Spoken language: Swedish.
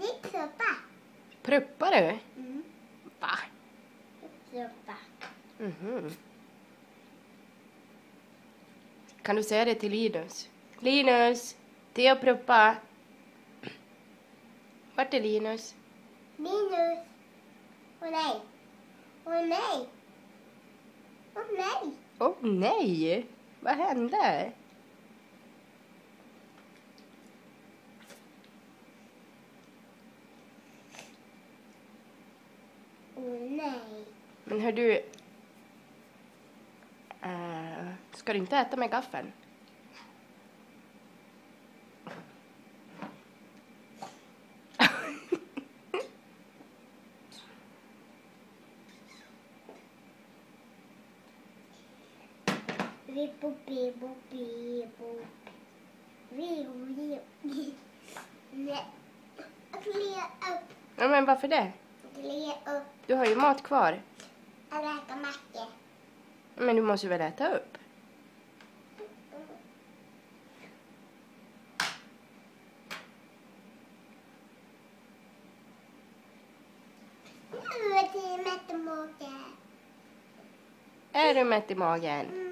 fick soppa. Pruppar du? Mm. Va? Soppa. Mhm. Kan du säga det till Linus? Linus, Theo pruppa. Vart är Linus? Linus. Åh nej. Åh nej. Åh nej. Åh nej! Vad hände? Åh nej. Men hör du... ska du inte äta med gaffeln? Vipo, bibo, bibo. Nej. Klä upp. Ja, men varför det? Klä upp. Du har ju mat kvar. Jag vill äta mackor. Men du måste väl äta upp? Nu är det mätt i magen. Är du mätt i magen?